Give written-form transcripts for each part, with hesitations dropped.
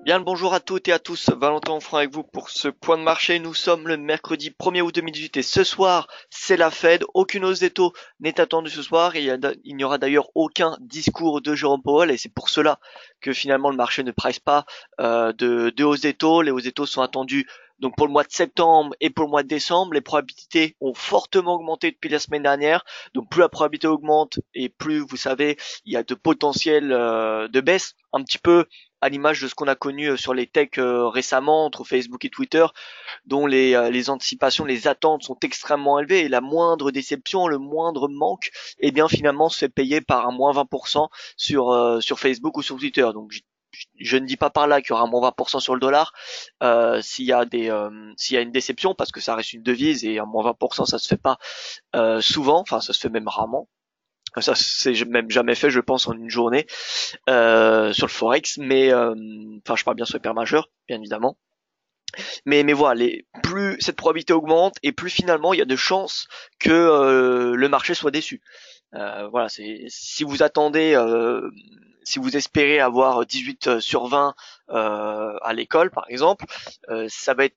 Bien le bonjour à toutes et à tous, Valentin Onfray avec vous pour ce point de marché. Nous sommes le mercredi 1er août 2018 et ce soir, c'est la Fed. Aucune hausse des taux n'est attendue ce soir et il n'y aura d'ailleurs aucun discours de Jérôme Powell et c'est pour cela que finalement le marché ne price pas de hausse des taux. Les hausses des taux sont attendues donc pour le mois de septembre et pour le mois de décembre. Les probabilités ont fortement augmenté depuis la semaine dernière. Donc plus la probabilité augmente et plus vous savez il y a de potentiel de baisse un petit peu à l'image de ce qu'on a connu sur les techs récemment entre Facebook et Twitter, dont les anticipations, les attentes sont extrêmement élevées et la moindre déception, le moindre manque, eh bien finalement se fait payer par un moins 20% sur Facebook ou sur Twitter. Donc je ne dis pas par là qu'il y aura un moins 20% sur le dollar s'il y a une déception parce que ça reste une devise et un moins 20% ça se fait pas souvent, enfin ça se fait même rarement. Ça c'est même jamais fait je pense en une journée sur le forex, mais enfin je parle bien sur les paires majeures, bien évidemment. Mais voilà, plus cette probabilité augmente et plus finalement il y a de chances que le marché soit déçu. Voilà, c'est si vous attendez, si vous espérez avoir 18 sur 20 à l'école par exemple, ça va être,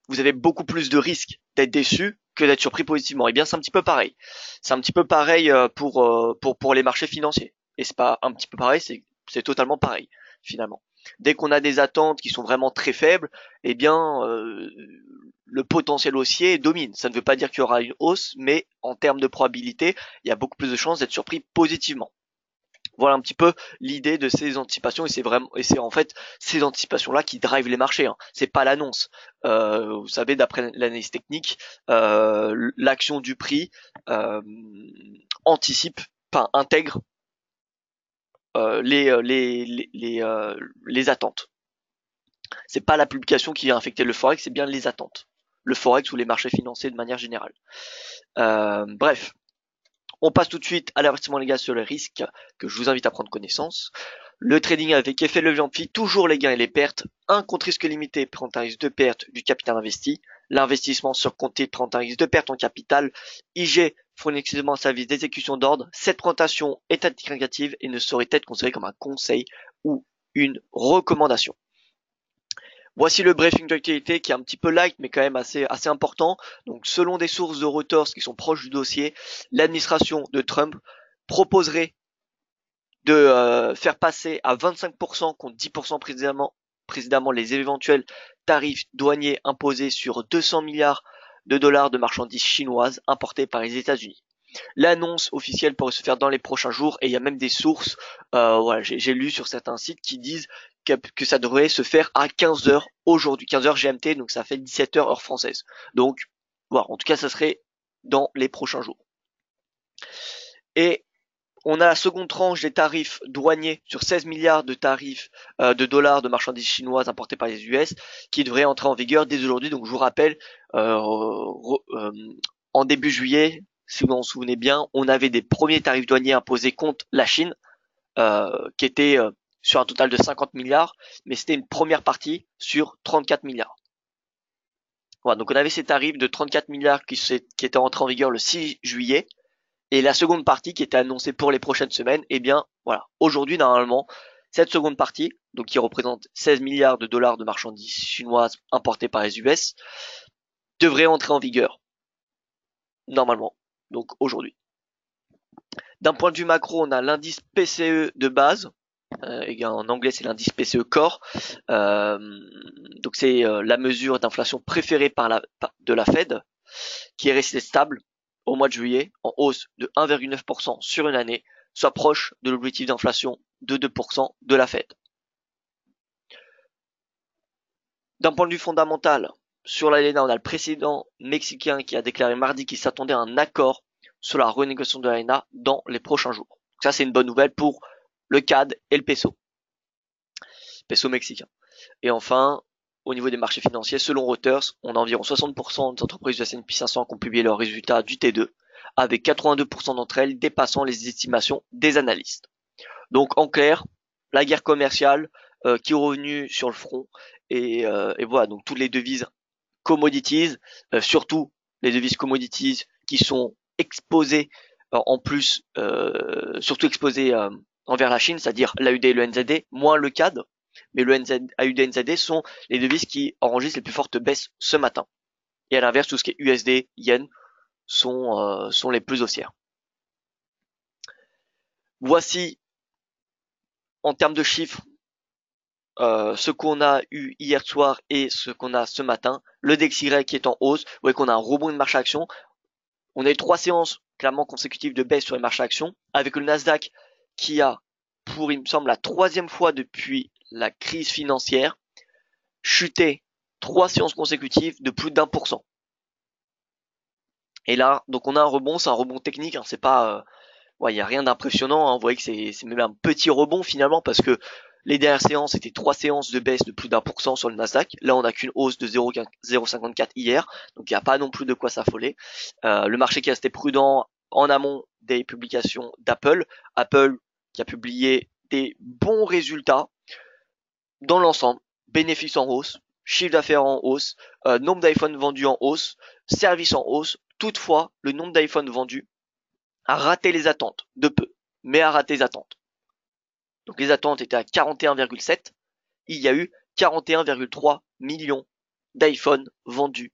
vous avez beaucoup plus de risques d'être déçu que d'être surpris positivement. Et bien c'est un petit peu pareil. C'est un petit peu pareil pour les marchés financiers. Et c'est pas un petit peu pareil, c'est totalement pareil finalement. Dès qu'on a des attentes qui sont vraiment très faibles, eh bien le potentiel haussier domine. Ça ne veut pas dire qu'il y aura une hausse, mais en termes de probabilité, il y a beaucoup plus de chances d'être surpris positivement. Voilà un petit peu l'idée de ces anticipations et c'est en fait ces anticipations là qui drivent les marchés, hein. C'est pas l'annonce. Vous savez, d'après l'analyse technique, l'action du prix anticipe, enfin intègre les attentes. C'est pas la publication qui vient affecter le forex, c'est bien les attentes. Le forex ou les marchés financiers de manière générale. Bref, on passe tout de suite à l'avertissement légal sur les risques que je vous invite à prendre connaissance. Le trading avec effet levier amphi, toujours les gains et les pertes. Un compte risque limité prend un risque de perte du capital investi. L'investissement sur compte prend un risque de perte en capital. IG fournit exclusivement un service d'exécution d'ordre. Cette présentation est indicative et ne saurait être considérée comme un conseil ou une recommandation. Voici le briefing d'actualité qui est un petit peu light mais quand même assez important. Donc selon des sources de Reuters qui sont proches du dossier, l'administration de Trump proposerait de faire passer à 25% contre 10% précédemment les éventuels tarifs douaniers imposés sur 200 milliards de dollars de marchandises chinoises importées par les États-Unis. L'annonce officielle pourrait se faire dans les prochains jours et il y a même des sources, voilà, j'ai lu sur certains sites qui disent que ça devrait se faire à 15h aujourd'hui, 15h GMT, donc ça fait 17h heure française. Donc, voilà, en tout cas, ça serait dans les prochains jours. Et on a la seconde tranche des tarifs douaniers sur 16 milliards de tarifs de dollars de marchandises chinoises importées par les US qui devraient entrer en vigueur dès aujourd'hui. Donc je vous rappelle, en début juillet, si vous vous en souvenez bien, on avait des premiers tarifs douaniers imposés contre la Chine qui étaient sur un total de 50 milliards, mais c'était une première partie sur 34 milliards. Voilà, donc on avait ces tarifs de 34 milliards qui étaient entrés en vigueur le 6 juillet. Et la seconde partie qui était annoncée pour les prochaines semaines, eh bien, voilà. Aujourd'hui, normalement, cette seconde partie, donc qui représente 16 milliards de dollars de marchandises chinoises importées par les US, devrait entrer en vigueur. Normalement. Donc aujourd'hui. D'un point de vue macro, on a l'indice PCE de base. En anglais, c'est l'indice PCE Core. Donc c'est la mesure d'inflation préférée de la Fed, qui est restée stable au mois de juillet, en hausse de 1,9% sur une année, soit proche de l'objectif d'inflation de 2% de la Fed. D'un point de vue fondamental, sur l'ALENA, on a le président mexicain qui a déclaré mardi qu'il s'attendait à un accord sur la renégociation de l'ALENA dans les prochains jours. Donc ça, c'est une bonne nouvelle pour le CAD et le peso mexicain. Et enfin, au niveau des marchés financiers, selon Reuters, on a environ 60% des entreprises du S&P 500 qui ont publié leurs résultats du T2, avec 82% d'entre elles dépassant les estimations des analystes. Donc en clair, la guerre commerciale qui est revenue sur le front et voilà, donc toutes les devises commodities, surtout les devises commodities qui sont exposées en plus, surtout exposées envers la Chine, c'est-à-dire l'AUD et le NZD, moins le CAD, mais le AUD et NZD sont les devises qui enregistrent les plus fortes baisses ce matin. Et à l'inverse, tout ce qui est USD, Yen sont les plus haussières. Voici, en termes de chiffres, ce qu'on a eu hier soir et ce qu'on a ce matin. Le DXY qui est en hausse. Vous voyez qu'on a un rebond de marché action. On a eu 3 séances clairement consécutives de baisse sur les marchés actions, avec le Nasdaq qui a, pour il me semble la 3e fois depuis la crise financière, chuté 3 séances consécutives de plus d'1%. Et là, donc on a un rebond, c'est un rebond technique, hein, c'est pas, il y a rien d'impressionnant, hein, vous voyez que c'est même un petit rebond finalement parce que les dernières séances étaient 3 séances de baisse de plus d'1% sur le Nasdaq. Là, on n'a qu'une hausse de 0,54 hier, donc il n'y a pas non plus de quoi s'affoler. Le marché qui est resté prudent en amont des publications d'Apple. Apple qui a publié des bons résultats dans l'ensemble, bénéfices en hausse, chiffre d'affaires en hausse, nombre d'iPhone vendus en hausse, services en hausse. Toutefois, le nombre d'iPhone vendus a raté les attentes, de peu, mais a raté les attentes. Donc les attentes étaient à 41,7. Il y a eu 41,3 millions d'iPhone vendus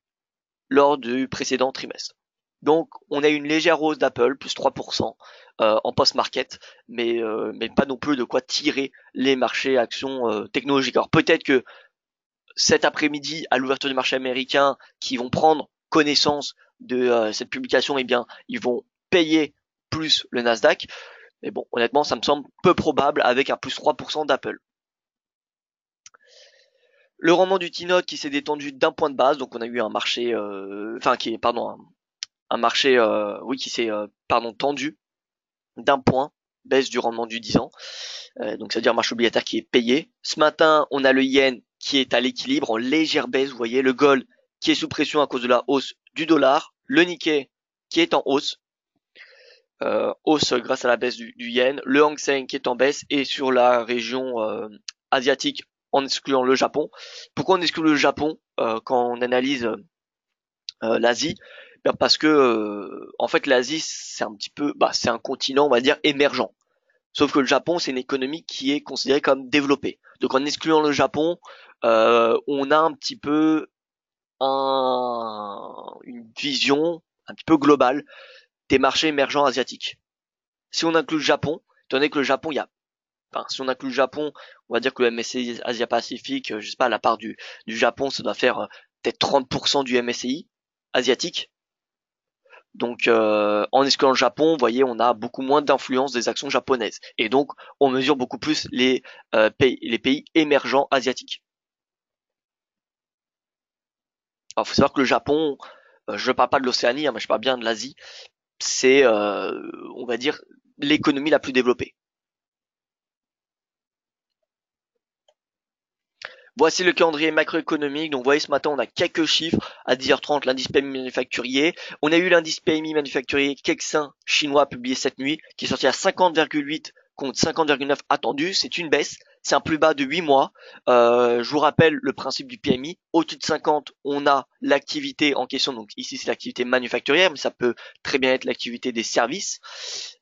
lors du précédent trimestre. Donc on a une légère hausse d'Apple, plus 3% en post-market, mais pas non plus de quoi tirer les marchés actions technologiques. Alors peut-être que cet après-midi, à l'ouverture du marché américain, qui vont prendre connaissance de cette publication, eh bien ils vont payer plus le Nasdaq. Mais bon, honnêtement, ça me semble peu probable avec un plus 3% d'Apple. Le rendement du T-Note qui s'est détendu d'1 point de base, donc on a eu un marché, un marché, qui s'est, tendu d'1 point, baisse du rendement du 10 ans. Donc c'est-à-dire un marché obligataire qui est payé. Ce matin, on a le yen qui est à l'équilibre, en légère baisse, vous voyez, le gold qui est sous pression à cause de la hausse du dollar, le Nikkei qui est en hausse, hausse grâce à la baisse du yen, le Hang Seng qui est en baisse, et sur la région asiatique, en excluant le Japon. Pourquoi on exclut le Japon quand on analyse l'Asie? Parce que en fait l'Asie c'est un petit peu, c'est un continent on va dire émergent. Sauf que le Japon c'est une économie qui est considérée comme développée. Donc en excluant le Japon, on a un petit peu une vision un petit peu globale des marchés émergents asiatiques. Si on inclut le Japon, étant donné que le Japon, si on inclut le Japon, on va dire que le MSCI Asia-Pacifique, je sais pas, la part du Japon, ça doit faire peut-être 30% du MSCI asiatique. Donc, en excluant le Japon, vous voyez, on a beaucoup moins d'influence des actions japonaises. Et donc, on mesure beaucoup plus les pays émergents asiatiques. Alors, faut savoir que le Japon, je parle pas de l'Océanie, mais je parle bien de l'Asie, c'est, on va dire, l'économie la plus développée. Voici le calendrier macroéconomique. Donc, vous voyez, ce matin, on a quelques chiffres. À 10h30, l'indice PMI manufacturier. On a eu l'indice PMI manufacturier Kexin chinois publié cette nuit, qui est sorti à 50,8 contre 50,9 attendu. C'est une baisse. C'est un plus bas de 8 mois. Je vous rappelle le principe du PMI. Au-dessus de 50, on a l'activité en question. Donc, ici, c'est l'activité manufacturière, mais ça peut très bien être l'activité des services.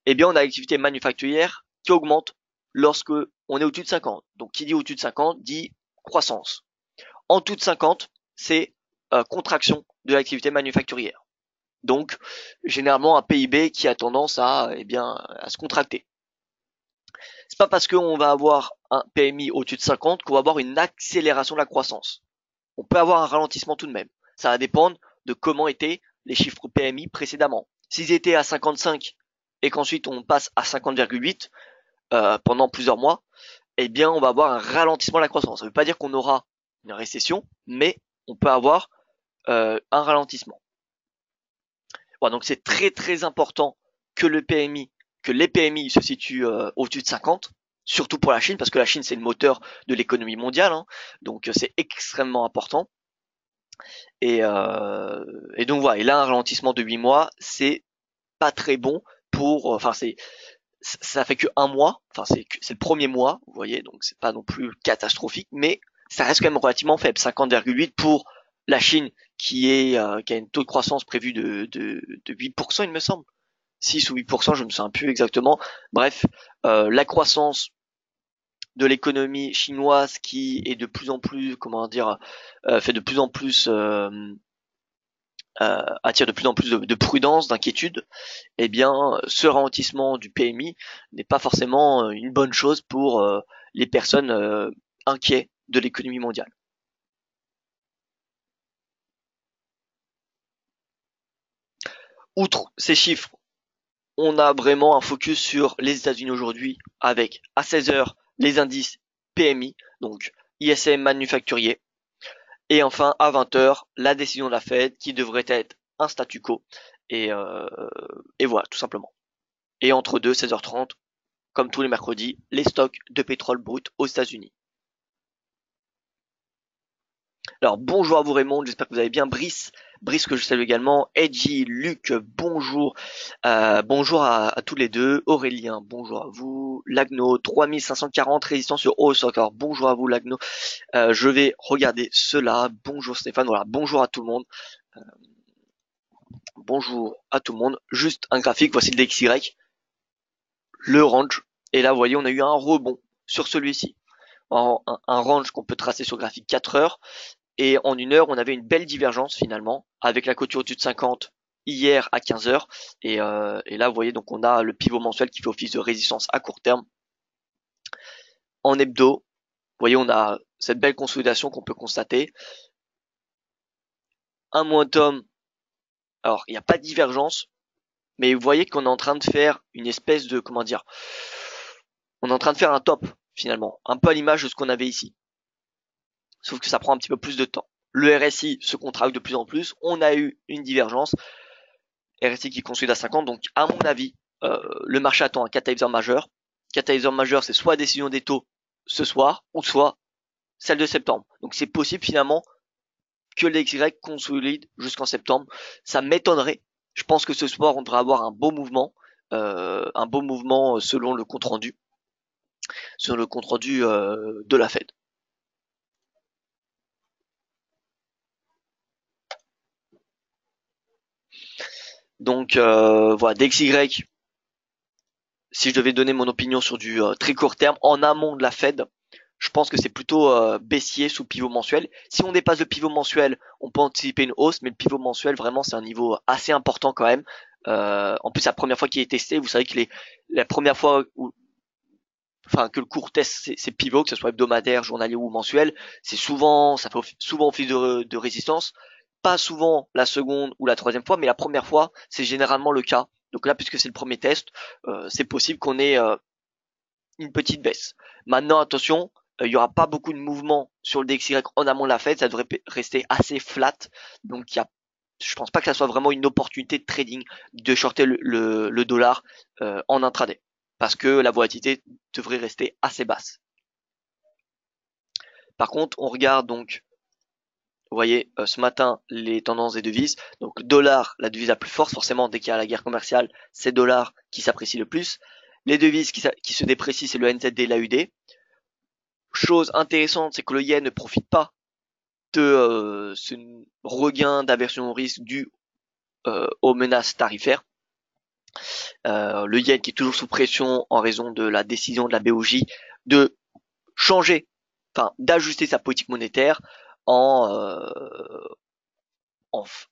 Eh bien, on a l'activité manufacturière qui augmente lorsque on est au-dessus de 50. Donc, qui dit au-dessus de 50 dit croissance. En dessous de 50, c'est contraction de l'activité manufacturière. Donc, généralement, un PIB qui a tendance à se contracter. C'est pas parce qu'on va avoir un PMI au-dessus de 50 qu'on va avoir une accélération de la croissance. On peut avoir un ralentissement tout de même. Ça va dépendre de comment étaient les chiffres PMI précédemment. S'ils étaient à 55 et qu'ensuite on passe à 50,8 pendant plusieurs mois, eh bien, on va avoir un ralentissement de la croissance. Ça ne veut pas dire qu'on aura une récession, mais on peut avoir un ralentissement. Voilà, donc c'est très très important que les PMI se situent au-dessus de 50, surtout pour la Chine, parce que la Chine c'est le moteur de l'économie mondiale, hein, donc c'est extrêmement important. Et donc voilà, et là un ralentissement de 8 mois, c'est pas très bon pour, ça fait que un mois, c'est le premier mois, vous voyez, donc c'est pas non plus catastrophique, mais ça reste quand même relativement faible, 50,8 pour la Chine qui a une taux de croissance prévu de 8%, il me semble, 6 ou 8%, je ne me souviens plus exactement. Bref, la croissance de l'économie chinoise qui est de plus en plus, comment dire, fait de plus en plus attire de plus en plus de prudence, d'inquiétude, eh bien, ce ralentissement du PMI n'est pas forcément une bonne chose pour les personnes inquiètes de l'économie mondiale. Outre ces chiffres, on a vraiment un focus sur les États-Unis aujourd'hui avec à 16 heures les indices PMI, donc ISM manufacturier, et enfin à 20 heures la décision de la Fed qui devrait être un statu quo et voilà tout simplement. Et entre 2 16h30, comme tous les mercredis, les stocks de pétrole brut aux États-Unis. Alors bonjour à vous Raymond, j'espère que vous allez bien. Brice que je salue également. Edgy, Luc, bonjour. Bonjour à tous les deux. Aurélien, bonjour à vous. Lagno, 3540 résistance sur hausse encore. Bonjour à vous Lagno. Je vais regarder cela. Bonjour Stéphane, voilà, bonjour à tout le monde. Bonjour à tout le monde. Juste un graphique, voici le DXY. Le range. Et là, vous voyez, on a eu un rebond sur celui-ci. Un range qu'on peut tracer sur graphique 4 heures. Et en 1 heure, on avait une belle divergence finalement, avec la clôture au-dessus de 50 hier à 15 heures. Et là, vous voyez, donc on a le pivot mensuel qui fait office de résistance à court terme. En hebdo, vous voyez, on a cette belle consolidation qu'on peut constater. Un momentum, alors il n'y a pas de divergence, mais vous voyez qu'on est en train de faire une espèce de, comment dire, on est en train de faire un top finalement, un peu à l'image de ce qu'on avait ici. Sauf que ça prend un petit peu plus de temps. Le RSI se contracte de plus en plus, on a eu une divergence, RSI qui consolide à 50, donc à mon avis, le marché attend un catalyseur majeur. Catalyseur majeur, c'est soit décision des taux ce soir, ou soit celle de septembre. Donc c'est possible finalement que les XY consolide jusqu'en septembre. Ça m'étonnerait. Je pense que ce soir, on devrait avoir un beau mouvement selon le compte rendu, de la Fed. Donc voilà, DXY, si je devais donner mon opinion sur du très court terme, en amont de la Fed, je pense que c'est plutôt baissier sous pivot mensuel. Si on dépasse le pivot mensuel, on peut anticiper une hausse, mais le pivot mensuel, vraiment, c'est un niveau assez important quand même. En plus, la première fois qu'il est testé, vous savez que la première fois que le cours teste ces pivots, que ce soit hebdomadaire, journalier ou mensuel, ça fait souvent office de résistance. Pas souvent la seconde ou la troisième fois, mais la première fois, c'est généralement le cas. Donc là, puisque c'est le premier test, c'est possible qu'on ait une petite baisse. Maintenant, attention, il y aura pas beaucoup de mouvement sur le DXY en amont de la Fed, ça devrait rester assez flat. Donc je pense pas que ça soit vraiment une opportunité de trading de shorter le dollar en intraday, parce que la volatilité devrait rester assez basse. Par contre, on regarde donc, vous voyez, ce matin, les tendances des devises. Donc, dollar, la devise la plus forte, forcément, dès qu'il y a la guerre commerciale, c'est dollar qui s'apprécie le plus. Les devises qui se déprécient, c'est le NZD et l'AUD. Chose intéressante, c'est que le yen ne profite pas de ce regain d'aversion au risque dû aux menaces tarifaires. Le yen qui est toujours sous pression en raison de la décision de la BOJ de changer, d'ajuster sa politique monétaire en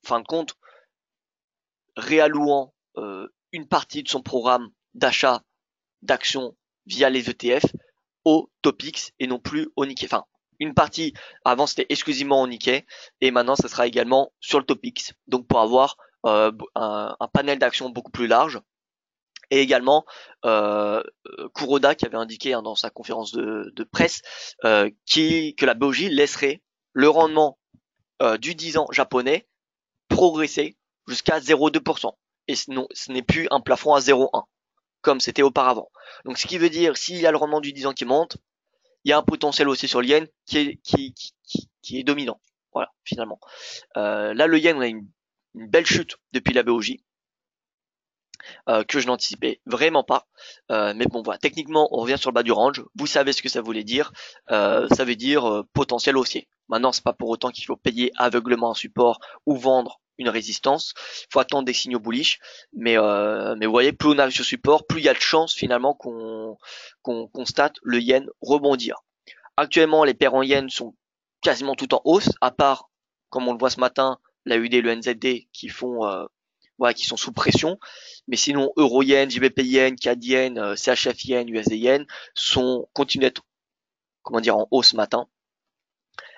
fin de compte, réallouant une partie de son programme d'achat d'actions via les ETF au Topix et non plus au Nikkei. Enfin, une partie, avant c'était exclusivement au Nikkei, et maintenant ça sera également sur le Topix. Donc pour avoir un panel d'actions beaucoup plus large. Et également Kuroda qui avait indiqué dans sa conférence de presse que la BOJ laisserait le rendement du 10 ans japonais progresser jusqu'à 0,2%. Et ce n'est plus un plafond à 0,1 comme c'était auparavant. Donc ce qui veut dire, s'il y a le rendement du 10 ans qui monte, il y a un potentiel aussi sur le yen qui est dominant. Voilà, finalement. Là, le yen, on a une belle chute depuis la BOJ. Que je n'anticipais vraiment pas. Mais bon, voilà, techniquement, on revient sur le bas du range. Vous savez ce que ça voulait dire. Ça veut dire potentiel haussier. Maintenant, c'est pas pour autant qu'il faut payer aveuglement un support ou vendre une résistance. Il faut attendre des signaux bullish, mais vous voyez, plus on arrive sur support, plus il y a de chances finalement qu'on constate le yen rebondir. Actuellement, les paires en yen sont quasiment toutes en hausse, à part, comme on le voit ce matin, la UD et le NZD qui font voilà, qui sont sous pression. Mais sinon, euro yen, JBP yen, CAD yen, CHF yen, USD yen continuent d'être, comment dire, en hausse ce matin.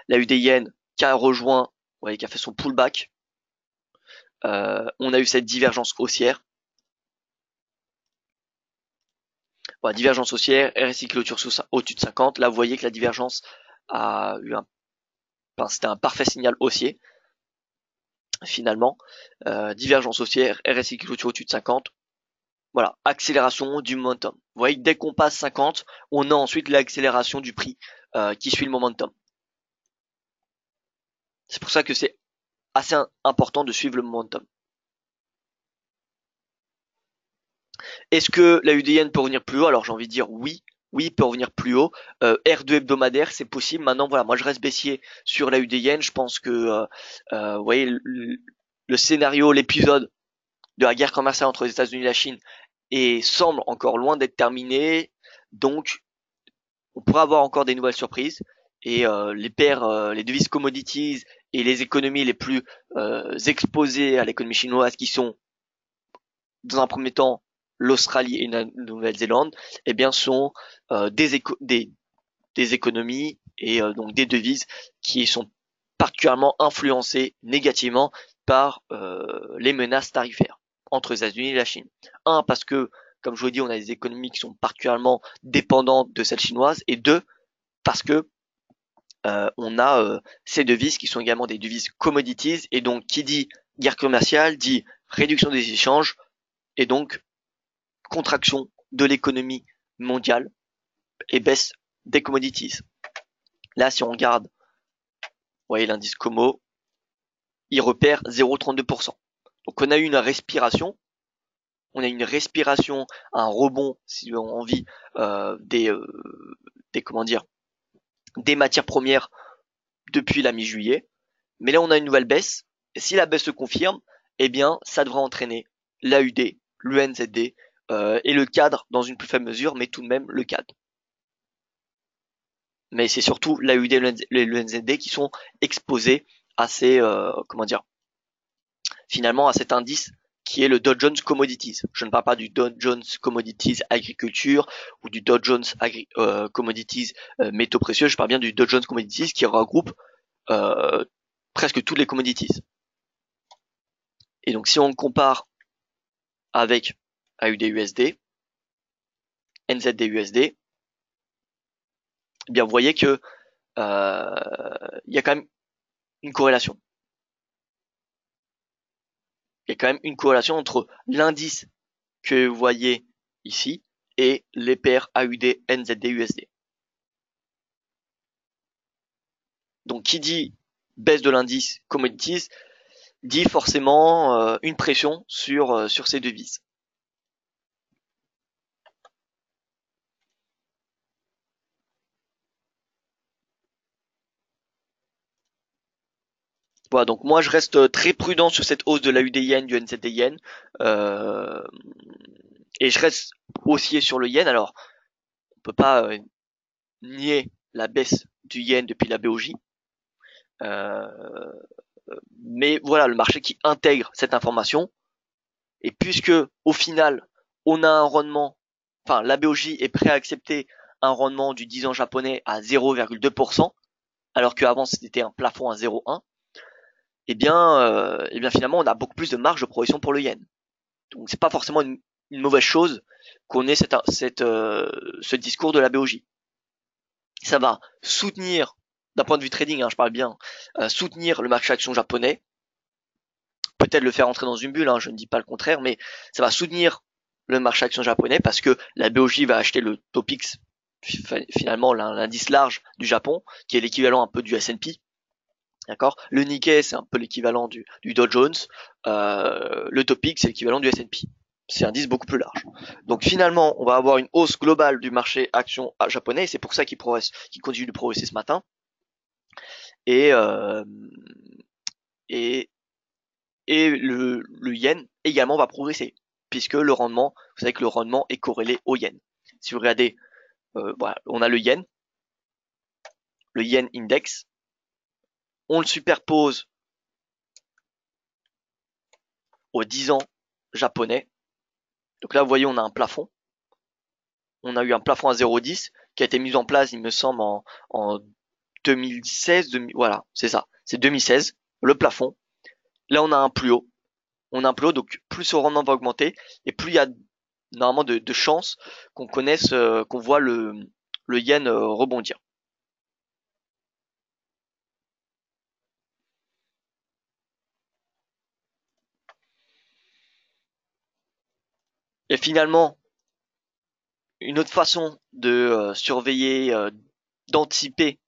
La UD yen qui a rejoint, vous voyez, qui a fait son pullback. On a eu cette divergence haussière. Voilà, divergence haussière, RSI clôture au-dessus de 50. Là, vous voyez que la divergence a eu c'était un parfait signal haussier. Finalement, divergence haussière, RSI clôture au-dessus de 50. Voilà, accélération du momentum. Vous voyez que dès qu'on passe 50, on a ensuite l'accélération du prix qui suit le momentum. C'est pour ça que c'est assez important de suivre le momentum. Est-ce que la UDN peut revenir plus haut? Alors j'ai envie de dire oui. Oui, il peut revenir plus haut. R2 hebdomadaire, c'est possible. Maintenant, voilà, moi je reste baissier sur la UDN. Je pense que, vous voyez, le scénario, l'épisode de la guerre commerciale entre les États-Unis et la Chine semble encore loin d'être terminé. Donc, on pourrait avoir encore des nouvelles surprises. Et les devises commodities et les économies les plus exposées à l'économie chinoise, qui sont dans un premier temps l'Australie et la Nouvelle-Zélande, eh bien sont des économies et donc des devises qui sont particulièrement influencées négativement par les menaces tarifaires entre les États-Unis et la Chine. Un, parce que, comme je vous l'ai dit, on a des économies qui sont particulièrement dépendantes de celles chinoises, et deux, parce que on a ces devises qui sont également des devises commodities, et donc qui dit guerre commerciale dit réduction des échanges, et donc contraction de l'économie mondiale et baisse des commodities. Là, si on regarde, vous voyez l'indice Como, il repère 0,32%. Donc on a eu une respiration, un rebond, si on a envie, des matières premières depuis la mi-juillet. Mais là, on a une nouvelle baisse. Et si la baisse se confirme, eh bien, ça devrait entraîner l'AUD, le NZD et le cadre dans une plus faible mesure, mais tout de même le cadre. Mais c'est surtout l'AUD et le NZD qui sont exposés à ces, finalement, à cet indice qui est le Dow Jones Commodities. Je ne parle pas du Dow Jones Commodities Agriculture ou du Dow Jones Commodities métaux précieux, je parle bien du Dow Jones Commodities qui regroupe presque toutes les commodities. Et donc si on compare avec AUD-USD, NZD-USD, eh bien vous voyez que il y a quand même une corrélation. Il y a quand même une corrélation entre l'indice que vous voyez ici et les paires AUD, NZD, USD. Donc qui dit baisse de l'indice commodities dit forcément une pression sur ces devises. Voilà, donc moi je reste très prudent sur cette hausse de la UD yen, du NZD yen, et je reste haussier sur le yen. Alors on peut pas nier la baisse du yen depuis la BOJ, mais voilà le marché qui intègre cette information. Et puisque au final on a un rendement, enfin la BOJ est prêt à accepter un rendement du 10 ans japonais à 0,2%, alors qu'avant c'était un plafond à 0,1, eh bien finalement on a beaucoup plus de marge de progression pour le yen. Donc c'est pas forcément une mauvaise chose qu'on ait ce discours de la BOJ. Ça va soutenir, d'un point de vue trading, je parle bien, soutenir le marché action japonais, peut-être le faire entrer dans une bulle, je ne dis pas le contraire, mais ça va soutenir le marché action japonais parce que la BOJ va acheter le Topix, finalement l'indice large du Japon, qui est l'équivalent un peu du S&P. D'accord. Le Nikkei, c'est un peu l'équivalent du Dow Jones. Le Topix, c'est l'équivalent du S&P. C'est un indice beaucoup plus large. Donc finalement, on va avoir une hausse globale du marché action japonais. Et c'est pour ça qu'il continue de progresser ce matin. Et et le yen également va progresser, puisque le rendement, vous savez que le rendement est corrélé au yen. Si vous regardez, voilà, on a le yen index, on le superpose aux 10 ans japonais. Donc là, vous voyez, on a un plafond. On a eu un plafond à 0,10 qui a été mis en place, il me semble, en 2016. Voilà, c'est ça. C'est 2016, le plafond. Là, on a un plus haut. Donc plus ce rendement va augmenter et plus il y a normalement de chances qu'on connaisse, qu'on voit le yen rebondir. Et finalement, une autre façon de surveiller, d'anticiper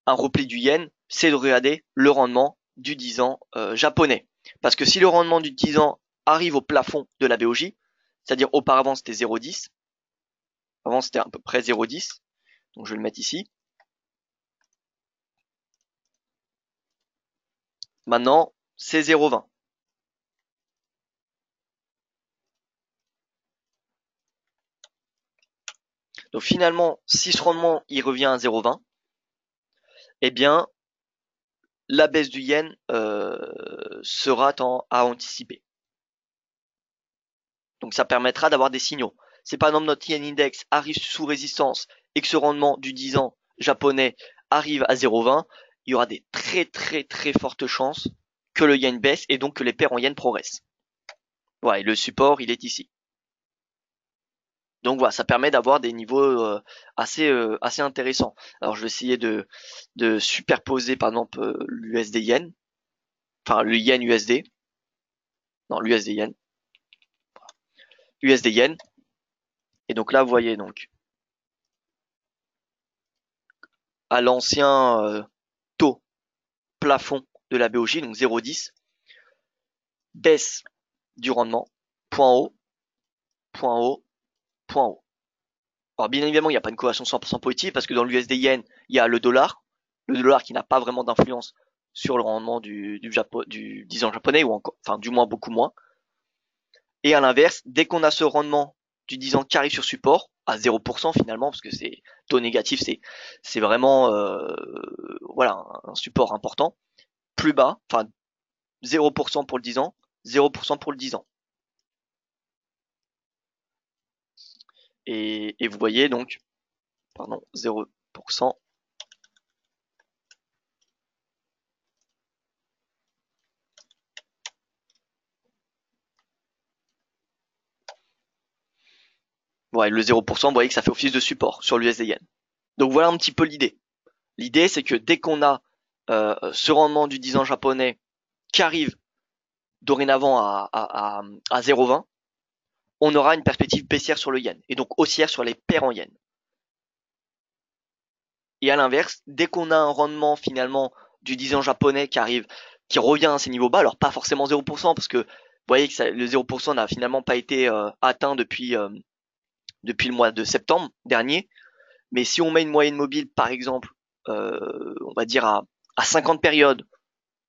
un repli du yen, c'est de regarder le rendement du 10 ans japonais. Parce que si le rendement du 10 ans arrive au plafond de la BOJ, c'est-à-dire auparavant c'était 0,10, avant c'était à peu près 0,10, donc je vais le mettre ici. Maintenant, c'est 0,20. Donc finalement, si ce rendement il revient à 0,20, eh bien la baisse du yen sera à anticiper. Donc ça permettra d'avoir des signaux. Si par exemple notre yen index arrive sous résistance et que ce rendement du 10 ans japonais arrive à 0,20, il y aura des très très très fortes chances que le yen baisse et donc que les paires en yen progressent. Voilà, et le support il est ici. Donc voilà, ça permet d'avoir des niveaux assez intéressants. Alors je vais essayer de superposer par exemple l'USD yen, enfin le yen USD, non l'USD yen, USD yen. Et donc là vous voyez donc à l'ancien taux plafond de la BOJ, donc 0,10, baisse du rendement, point haut, point haut, point haut. Alors bien évidemment, il n'y a pas une corrélation 100% positive parce que dans l'USD yen, il y a le dollar qui n'a pas vraiment d'influence sur le rendement du 10 ans japonais, ou encore, enfin du moins beaucoup moins. Et à l'inverse, dès qu'on a ce rendement du 10 ans qui arrive sur support, à 0% finalement, parce que c'est taux négatif, c'est vraiment voilà un support important, plus bas, enfin 0% pour le 10 ans, 0% pour le 10 ans. Et vous voyez donc, pardon, 0%. Ouais, le 0%, vous voyez que ça fait office de support sur l'USD Yen. Donc voilà un petit peu l'idée. L'idée, c'est que dès qu'on a ce rendement du 10 ans japonais qui arrive dorénavant à 0,20, on aura une perspective baissière sur le yen et donc haussière sur les paires en yen. Et à l'inverse, dès qu'on a un rendement finalement du 10 ans japonais qui revient à ces niveaux bas, alors pas forcément 0%, parce que vous voyez que le 0% n'a finalement pas été atteint depuis le mois de septembre dernier. Mais si on met une moyenne mobile, par exemple, on va dire à 50 périodes,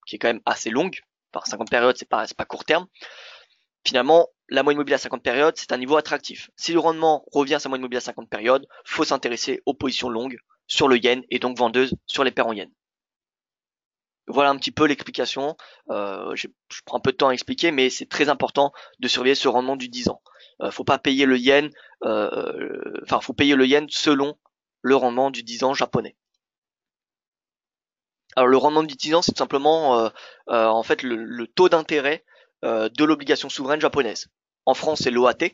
qui est quand même assez longue, enfin 50 périodes, c'est pas court terme, finalement, la moyenne mobile à 50 périodes, c'est un niveau attractif. Si le rendement revient à sa moyenne mobile à 50 périodes, faut s'intéresser aux positions longues sur le yen et donc vendeuses sur les paires en yen. Voilà un petit peu l'explication. Je prends un peu de temps à expliquer, mais c'est très important de surveiller ce rendement du 10 ans. Faut pas payer le yen, enfin faut payer le yen selon le rendement du 10 ans japonais. Alors le rendement du 10 ans, c'est tout simplement en fait le taux d'intérêt de l'obligation souveraine japonaise. En France, c'est l'OAT.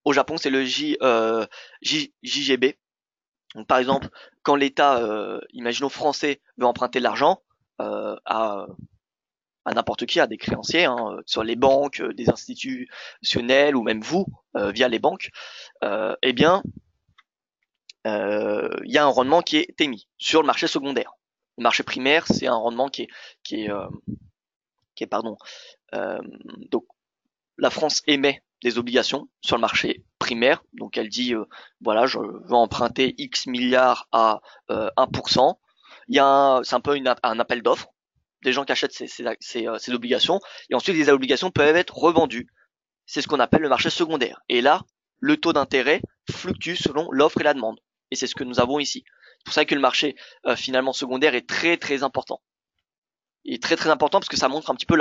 Au Japon, c'est le JGB. Donc, par exemple, quand l'État, imaginons français, veut emprunter de l'argent à n'importe qui, à des créanciers, hein, sur les banques, des institutionnels ou même vous via les banques, eh bien, il y a un rendement qui est émis sur le marché secondaire. Le marché primaire, c'est un rendement qui est pardon. Donc la France émet des obligations sur le marché primaire. Donc elle dit voilà, je veux emprunter X milliards à 1%. C'est un peu un appel d'offres. des gens qui achètent ces obligations, et ensuite les obligations peuvent être revendues. C'est ce qu'on appelle le marché secondaire. Et là, le taux d'intérêt fluctue selon l'offre et la demande. Et c'est ce que nous avons ici. C'est pour ça que le marché finalement secondaire est très très important. Il est très très important parce que ça montre un petit peu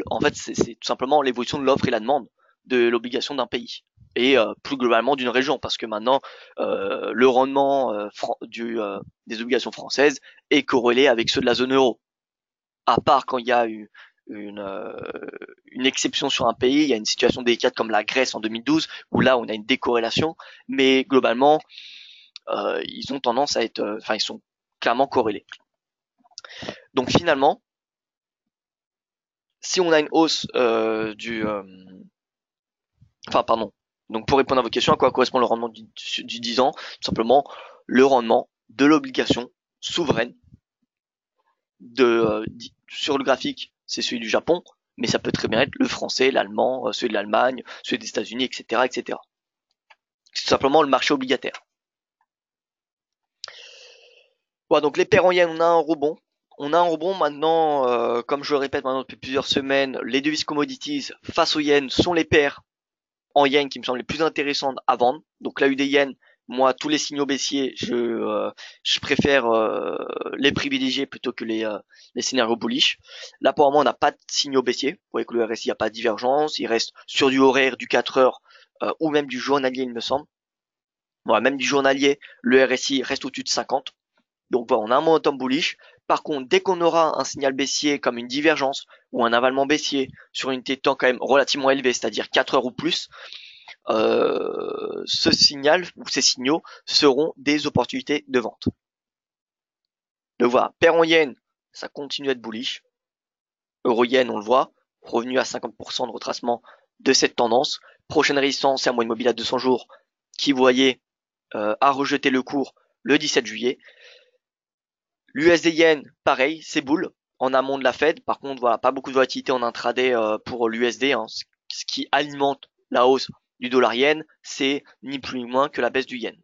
en fait c'est tout simplement l'évolution de l'offre et la demande de l'obligation d'un pays et plus globalement d'une région, parce que maintenant le rendement des obligations françaises est corrélé avec ceux de la zone euro, à part quand il y a eu une exception sur un pays, il y a une situation délicate comme la Grèce en 2012 où là on a une décorrélation, mais globalement ils ont tendance à être, enfin ils sont clairement corrélés. Donc finalement, si on a une hausse donc pour répondre à vos questions, à quoi correspond le rendement du 10 ans? Tout simplement le rendement de l'obligation souveraine sur le graphique, c'est celui du Japon, mais ça peut très bien être le français, l'allemand, celui de l'Allemagne, celui des États-Unis, etc., etc. C'est tout simplement le marché obligataire. Voilà, donc les paires en yens, on a un rebond. On a un rebond maintenant, comme je le répète maintenant depuis plusieurs semaines, les devises commodities face aux yens sont les paires en yens qui me semblent les plus intéressantes à vendre. Donc là, eu des yens, moi, tous les signaux baissiers, je préfère les privilégier plutôt que les scénarios bullish. Là, pour le moment, on n'a pas de signaux baissiers. Vous voyez que le RSI n'a pas de divergence. Il reste sur du horaire, du 4 heures ou même du journalier, il me semble. Voilà, même du journalier, le RSI reste au-dessus de 50. Donc voilà, on a un momentum bullish. Par contre, dès qu'on aura un signal baissier comme une divergence ou un avalement baissier sur une unité de temps quand même relativement élevée, c'est-à-dire 4 heures ou plus, ce signal ou ces signaux seront des opportunités de vente. Donc voilà, paire en yen, ça continue d'être bullish. Euro-yen, on le voit, revenu à 50% de retracement de cette tendance. Prochaine résistance, c'est un moyen mobile à 200 jours qui, vous voyez, a rejeté le cours le 17 juillet. L'USD yen, pareil, c'est boule en amont de la Fed. Par contre, voilà, pas beaucoup de volatilité en intraday pour l'USD, hein, ce qui alimente la hausse du dollar yen, c'est ni plus ni moins que la baisse du yen.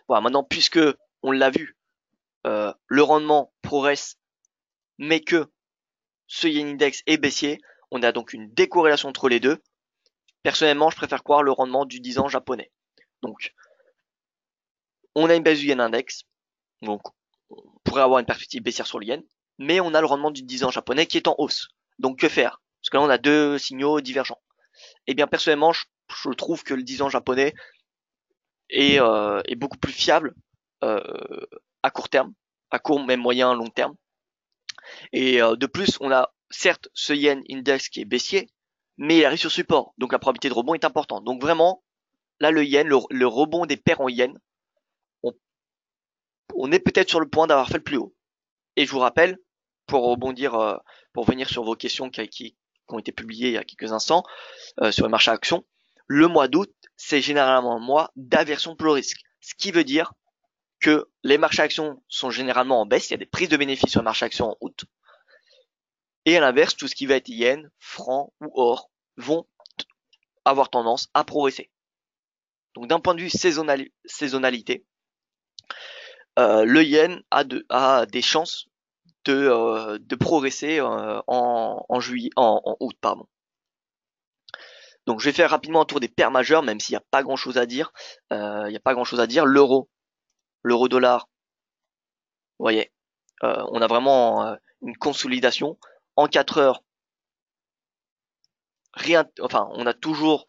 Voilà, maintenant, puisque on l'a vu, le rendement progresse, mais que ce yen index est baissier, on a donc une décorrélation entre les deux. Personnellement, je préfère croire le rendement du 10 ans japonais. Donc, on a une baisse du yen index, donc on pourrait avoir une perspective baissière sur le yen, mais on a le rendement du 10 ans japonais qui est en hausse. Donc que faire? Parce que là on a deux signaux divergents. Et bien personnellement, je trouve que le 10 ans japonais est beaucoup plus fiable à court terme, à court, même moyen, long terme. Et de plus, on a certes ce yen index qui est baissier, mais il arrive sur support, donc la probabilité de rebond est importante. Donc vraiment, là le yen, le rebond des paires en yen, on est peut-être sur le point d'avoir fait le plus haut. Et je vous rappelle, pour rebondir, pour venir sur vos questions qui ont été publiées il y a quelques instants sur les marchés à actions, le mois d'août, c'est généralement un mois d'aversion pour le risque. Ce qui veut dire que les marchés à actions sont généralement en baisse, il y a des prises de bénéfices sur les marchés à actions en août. Et à l'inverse, tout ce qui va être yen, franc ou or vont avoir tendance à progresser. Donc d'un point de vue saisonnalité, le yen a des chances de progresser en juillet, en août, pardon. Donc je vais faire rapidement un tour des paires majeures, même s'il n'y a pas grand chose à dire. L'euro dollar, vous voyez, on a vraiment une consolidation. En 4 heures, on a toujours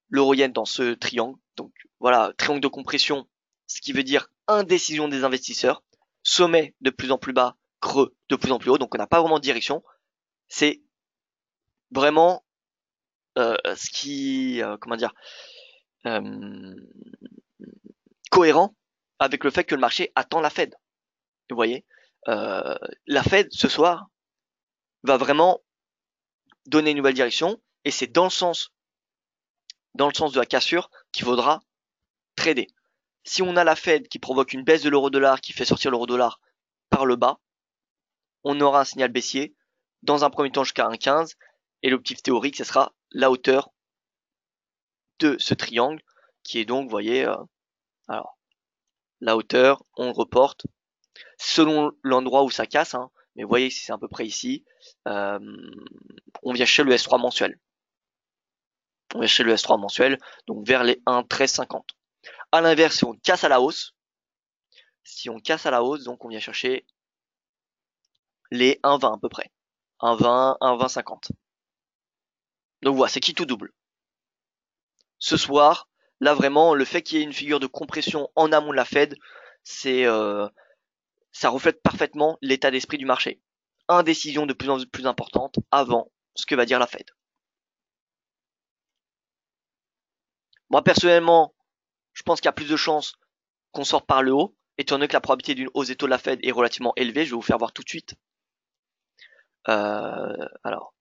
l'euro yen dans ce triangle. Donc voilà, triangle de compression, ce qui veut dire indécision des investisseurs. Sommet de plus en plus bas, creux de plus en plus haut. Donc on n'a pas vraiment de direction. C'est vraiment ce qui, cohérent avec le fait que le marché attend la Fed. Vous voyez, la Fed ce soir va vraiment donner une nouvelle direction et c'est dans le sens de la cassure qu'il faudra trader. Si on a la Fed qui provoque une baisse de l'euro-dollar, qui fait sortir l'euro-dollar par le bas, on aura un signal baissier dans un premier temps jusqu'à 1,15 et l'objectif théorique, ce sera la hauteur de ce triangle qui est donc, vous voyez, alors la hauteur, on reporte selon l'endroit où ça casse, hein, mais vous voyez si c'est à peu près ici, on vient chercher le S3 mensuel. On vient chercher le S3 mensuel, donc vers les 1,1350. À l'inverse, si on casse à la hausse, donc on vient chercher les 1,20 à peu près. 1,20, 1,2050. Donc voilà, c'est qui tout double. Ce soir, là vraiment, le fait qu'il y ait une figure de compression en amont de la Fed, ça reflète parfaitement l'état d'esprit du marché. Indécision de plus en plus importante avant ce que va dire la Fed. Moi personnellement, je pense qu'il y a plus de chances qu'on sorte par le haut, étant donné que la probabilité d'une hausse des taux de la Fed est relativement élevée. Je vais vous faire voir tout de suite. Alors,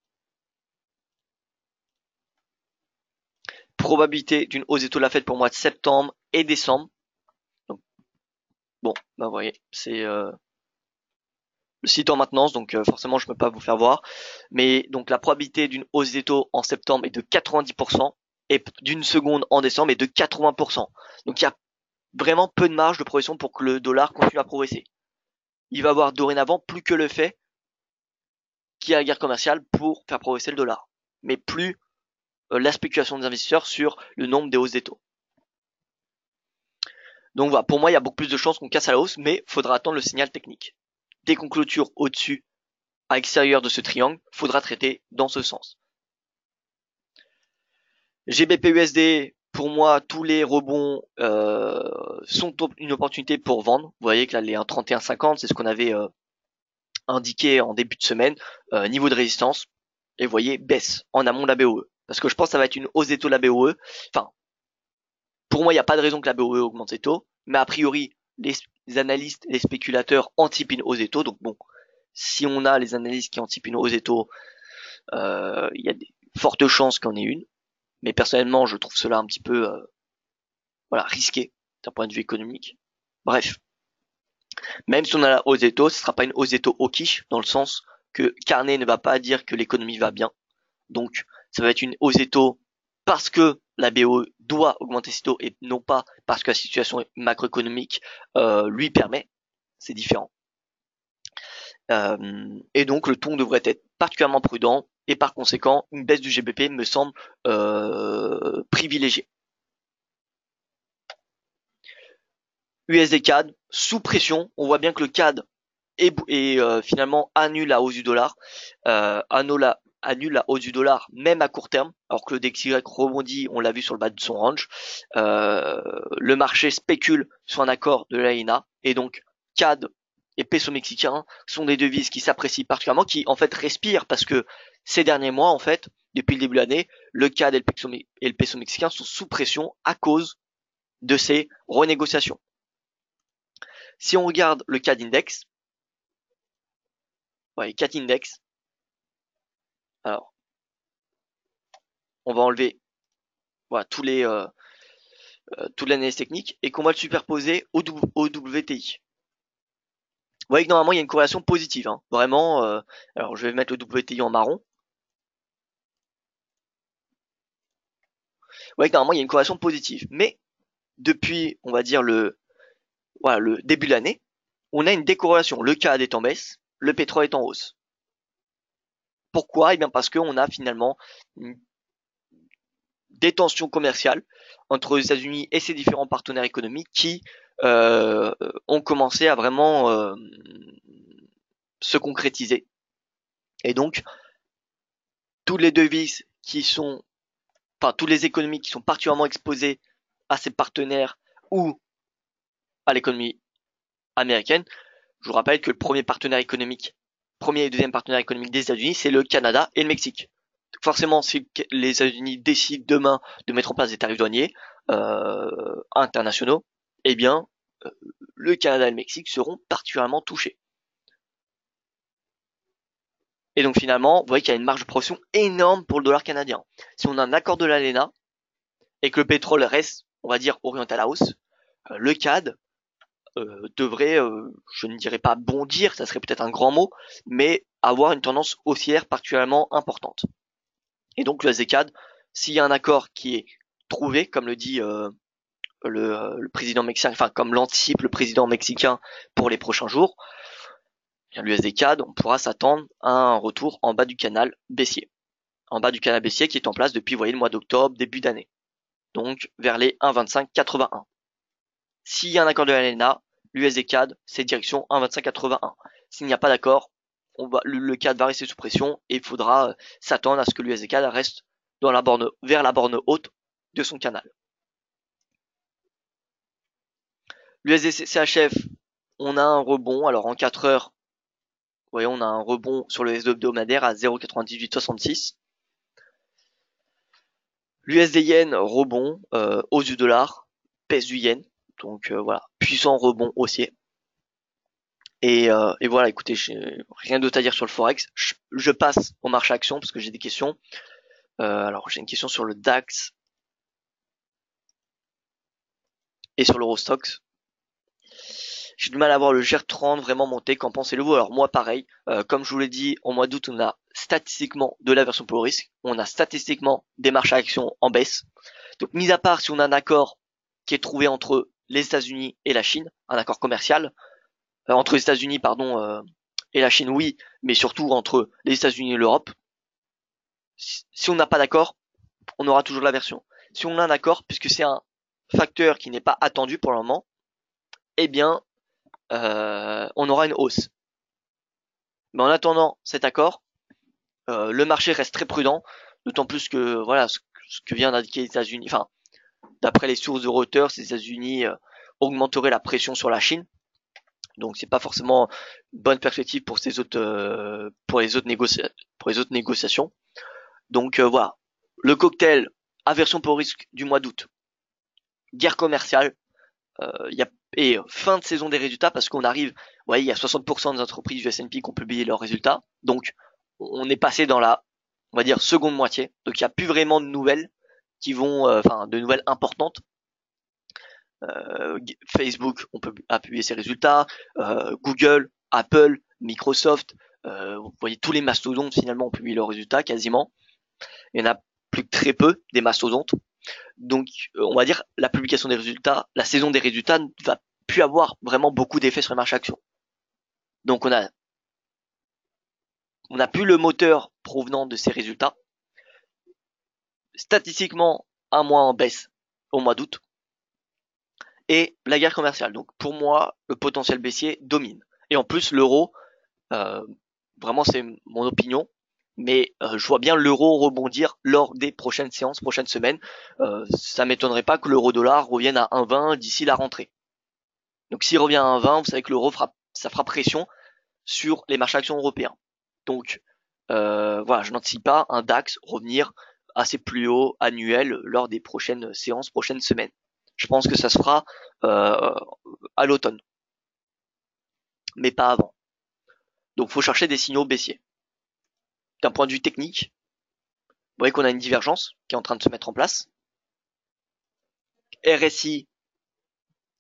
probabilité d'une hausse des taux de la Fed pour le mois de septembre et décembre. Donc, bon, bah vous voyez, c'est le site en maintenance, donc forcément je ne peux pas vous faire voir. Mais donc la probabilité d'une hausse des taux en septembre est de 90% et d'une seconde en décembre est de 80%. Donc il y a vraiment peu de marge de progression pour que le dollar continue à progresser. Il va avoir dorénavant plus que le fait qu'il y a la guerre commerciale pour faire progresser le dollar, mais plus la spéculation des investisseurs sur le nombre des hausses des taux. Donc voilà, pour moi il y a beaucoup plus de chances qu'on casse à la hausse, mais il faudra attendre le signal technique. Dès qu'on clôture au-dessus, à l'extérieur de ce triangle, faudra traiter dans ce sens. GBP-USD, pour moi, tous les rebonds sont une opportunité pour vendre. Vous voyez que là, les 1,3150, c'est ce qu'on avait indiqué en début de semaine. Niveau de résistance, et vous voyez, baisse en amont de la BOE. Parce que je pense que ça va être une hausse des taux de la BOE. Enfin, pour moi, il n'y a pas de raison que la BOE augmente ses taux. Mais a priori, les analystes et les spéculateurs anticipent une hausse des taux. Donc bon, si on a les analystes qui anticipent une hausse des taux, il y a des fortes chances qu'on ait une. Mais personnellement, je trouve cela un petit peu risqué d'un point de vue économique. Bref, même si on a la hausse des taux, ce ne sera pas une hausse des taux au quiche, dans le sens que Carnet ne va pas dire que l'économie va bien. Donc, ça va être une hausse des taux parce que la BOE doit augmenter ses taux et non pas parce que la situation macroéconomique lui permet. C'est différent. Et donc, le ton devrait être particulièrement prudent et par conséquent, une baisse du GBP me semble privilégiée. USD CAD sous pression, on voit bien que le CAD finalement annule la hausse du dollar, annule la hausse du dollar même à court terme, alors que le DXY rebondit, on l'a vu sur le bas de son range. Le marché spécule sur un accord de l'AENA et donc CAD et peso mexicain sont des devises qui s'apprécient particulièrement, qui en fait respirent parce que ces derniers mois en fait, depuis le début de l'année, le CAD et le peso mexicain sont sous pression à cause de ces renégociations. Si on regarde le CAD index, CAD index, alors on va enlever toute l'analyse technique et qu'on va le superposer au WTI. Vous voyez que normalement il y a une corrélation positive, hein. Vraiment. Alors je vais mettre le WTI en marron. Vous voyez que normalement il y a une corrélation positive, mais depuis, on va dire le début de l'année, on a une décorrélation. Le CAD est en baisse, le pétrole est en hausse. Pourquoi? Eh bien parce qu'on a finalement une détention commerciale entre les États-Unis et ses différents partenaires économiques qui ont commencé à vraiment se concrétiser. Et donc, toutes les devises toutes les économies qui sont particulièrement exposées à ces partenaires ou à l'économie américaine, je vous rappelle que le premier et deuxième partenaire économique des États-Unis, c'est le Canada et le Mexique. Donc forcément, si les États-Unis décident demain de mettre en place des tarifs douaniers internationaux, eh bien, le Canada et le Mexique seront particulièrement touchés. Et donc finalement, vous voyez qu'il y a une marge de progression énorme pour le dollar canadien. Si on a un accord de l'ALENA et que le pétrole reste, on va dire, orienté à la hausse, le CAD devrait, je ne dirais pas bondir, ça serait peut-être un grand mot, mais avoir une tendance haussière particulièrement importante. Et donc le ZCAD, s'il y a un accord qui est trouvé, comme le dit le président mexicain, enfin comme l'anticipe le président mexicain pour les prochains jours, l'USD CAD, on pourra s'attendre à un retour en bas du canal baissier. En bas du canal baissier qui est en place depuis, vous voyez, le mois d'octobre, début d'année. Donc, vers les 1,2581. S'il y a un accord de la LNA, l'USD CAD, c'est direction 1,2581. S'il n'y a pas d'accord, le CAD va rester sous pression et il faudra s'attendre à ce que l'USD CAD reste vers la borne haute de son canal. L'USD CHF, on a un rebond. Alors en 4 heures, vous voyez, on a un rebond sur le S2 hebdomadaire à 0,9866. L'USD Yen, rebond, hausse du dollar, baisse du Yen. Donc voilà, puissant rebond haussier. Et voilà, écoutez, j'ai rien d'autre à dire sur le Forex. Je passe au marché action parce que j'ai des questions. Alors j'ai une question sur le DAX et sur l'Eurostoxx. J'ai du mal à voir le GR30 vraiment monter. Qu'en pensez-vous? Alors moi pareil, comme je vous l'ai dit, au mois d'août on a statistiquement de l'aversion pour le risque. On a statistiquement des marchés actions en baisse. Donc mis à part si on a un accord qui est trouvé entre les États-Unis et la Chine, un accord commercial, entre les États-Unis pardon et la Chine oui, mais surtout entre les États-Unis et l'Europe. Si on n'a pas d'accord, on aura toujours l'aversion. Si on a un accord, puisque c'est un facteur qui n'est pas attendu pour le moment, eh bien on aura une hausse. Mais en attendant cet accord, le marché reste très prudent, d'autant plus que voilà ce que vient d'indiquer les États-Unis, enfin d'après les sources de Reuters, les États-Unis augmenteraient la pression sur la Chine. Donc c'est pas forcément une bonne perspective pour les autres négociations. Donc voilà, le cocktail aversion pour risque du mois d'août, guerre commerciale, et fin de saison des résultats parce qu'on arrive, vous voyez, il y a 60% des entreprises du S&P qui ont publié leurs résultats. Donc on est passé dans la, on va dire, seconde moitié. Donc il n'y a plus vraiment de nouvelles qui vont, de nouvelles importantes. Facebook a publié ses résultats, Google, Apple, Microsoft, vous voyez tous les mastodontes finalement ont publié leurs résultats quasiment. Il y en a plus que très peu des mastodontes. Donc on va dire la publication des résultats, la saison des résultats ne va plus avoir vraiment beaucoup d'effets sur les marchés actions. Donc on a plus le moteur provenant de ces résultats. Statistiquement, un mois en baisse au mois d'août. Et la guerre commerciale. Donc pour moi, le potentiel baissier domine. Et en plus, l'euro, vraiment c'est mon opinion, mais je vois bien l'euro rebondir lors des prochaines séances, prochaines semaines. Ça m'étonnerait pas que l'euro dollar revienne à 1,20 d'ici la rentrée. Donc s'il revient à 1,20, vous savez que l'euro ça fera pression sur les marchés actions européens. Donc voilà, je n'anticipe pas un DAX revenir à ses plus hauts annuels lors des prochaines séances, prochaines semaines. Je pense que ça se fera à l'automne, mais pas avant. Donc faut chercher des signaux baissiers. D'un point de vue technique, vous voyez qu'on a une divergence qui est en train de se mettre en place. RSI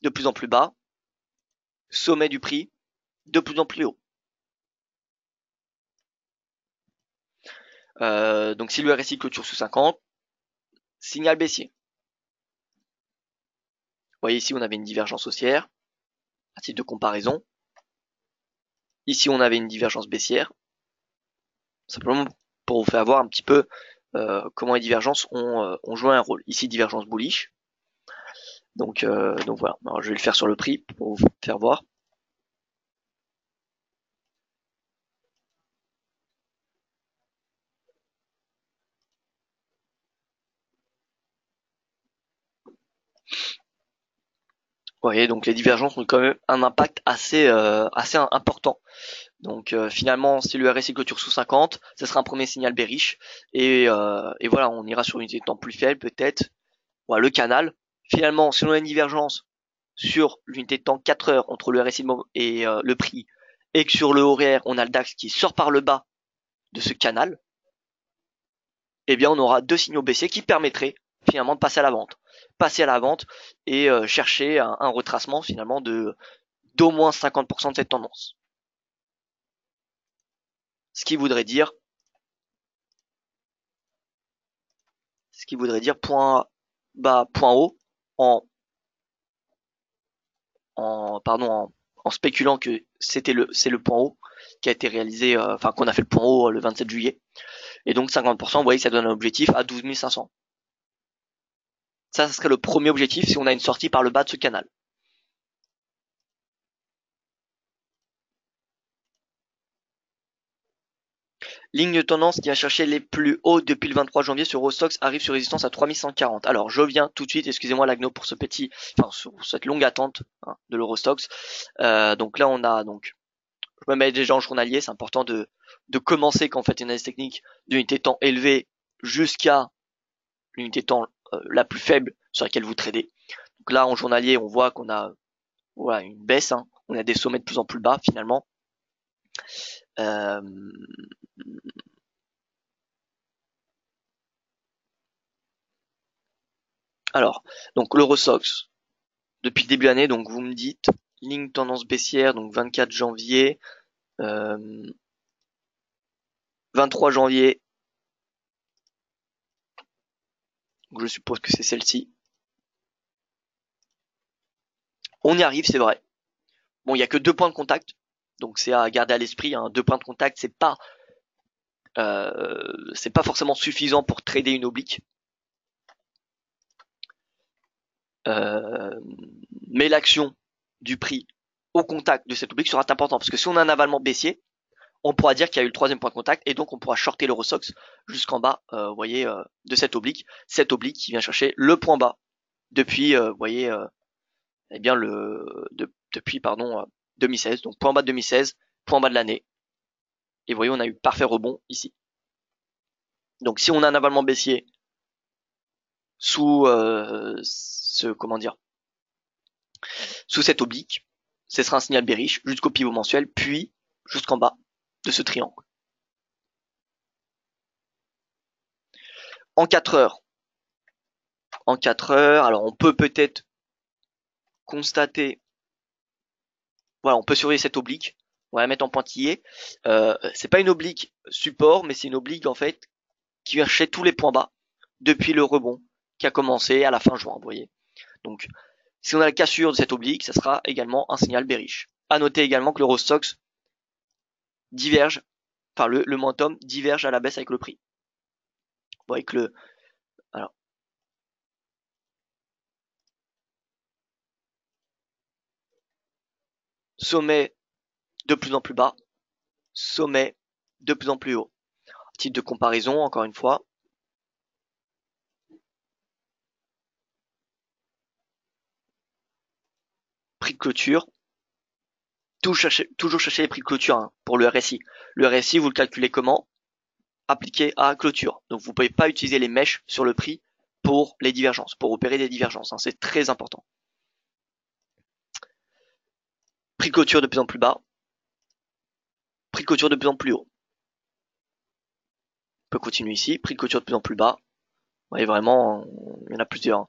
de plus en plus bas, sommet du prix de plus en plus haut. Donc si le RSI clôture sous 50, signal baissier. Vous voyez ici on avait une divergence haussière, à titre de comparaison. Ici on avait une divergence baissière. Simplement pour vous faire voir un petit peu comment les divergences ont joué un rôle. Ici divergence bullish. Donc voilà, alors, je vais le faire sur le prix pour vous faire voir. Vous voyez, donc les divergences ont quand même un impact assez important. Donc finalement, si le RSI clôture sous 50, ce sera un premier signal bearish. Et voilà, on ira sur une unité de temps plus faible peut-être. Voilà, le canal. Finalement, si on a une divergence sur l'unité de temps 4 heures entre le RSI et le prix, et que sur le horaire, on a le DAX qui sort par le bas de ce canal, eh bien on aura deux signaux baissiers qui permettraient finalement de passer à la vente. Passer à la vente et chercher un retracement finalement d'au moins 50% de cette tendance. Ce qui voudrait dire point bas, point haut en spéculant que c'est le point haut. qui a été réalisé, enfin qu'on a fait le point haut le 27 juillet. Et donc 50%, vous voyez, ça donne un objectif à 12 500. Ça serait le premier objectif si on a une sortie par le bas de ce canal. Ligne de tendance qui a cherché les plus hauts depuis le 23 janvier sur Eurostoxx arrive sur résistance à 3140. Alors je viens tout de suite, excusez-moi l'agno pour cette longue attente de l'Eurostoxx. Donc là on a je me mets déjà en journalier, c'est important de commencer quand on fait une analyse technique d'unité temps élevée jusqu'à l'unité temps la plus faible sur laquelle vous tradez. Donc là en journalier on voit qu'on a une baisse, on a des sommets de plus en plus bas finalement. Alors, donc l'Eurostoxx, depuis le début de l'année, donc vous me dites, ligne tendance baissière, donc 24 janvier, 23 janvier, donc je suppose que c'est celle-ci. On y arrive, c'est vrai. Bon, il n'y a que 2 points de contact, donc c'est à garder à l'esprit, 2 points de contact, c'est pas forcément suffisant pour trader une oblique. Mais l'action du prix au contact de cette oblique sera importante, parce que si on a un avalement baissier, on pourra dire qu'il y a eu le 3e point de contact, et donc on pourra shorter l'Eurostoxx jusqu'en bas, vous voyez, de cette oblique qui vient chercher le point bas depuis, vous voyez, depuis 2016, donc point bas de 2016, point bas de l'année, et vous voyez, on a eu parfait rebond ici. Donc si on a un avalement baissier sous sous cette oblique, ce sera un signal bearish jusqu'au pivot mensuel, puis jusqu'en bas de ce triangle. En 4 heures, alors on peut peut-être constater, voilà, on peut surveiller cette oblique, on va la mettre en pointillé. C'est pas une oblique support, mais c'est une oblique en fait qui vient chercher tous les points bas depuis le rebond qui a commencé à la fin juin, vous voyez. Donc, si on a la cassure de cette oblique, ça sera également un signal bearish. À noter également que l'Eurostoxx diverge, enfin le momentum diverge à la baisse avec le prix. Vous voyez que sommet de plus en plus bas, sommet de plus en plus haut. Titre de comparaison, encore une fois. Prix de clôture. Toujours chercher les prix de clôture pour le RSI. Le RSI, vous le calculez comment? Appliqué à clôture. Donc vous ne pouvez pas utiliser les mèches sur le prix pour les divergences, pour opérer des divergences. C'est très important. Prix de clôture de plus en plus bas. Prix de clôture de plus en plus haut. On peut continuer ici. Prix de clôture de plus en plus bas. Vous voyez vraiment, il y en a plusieurs.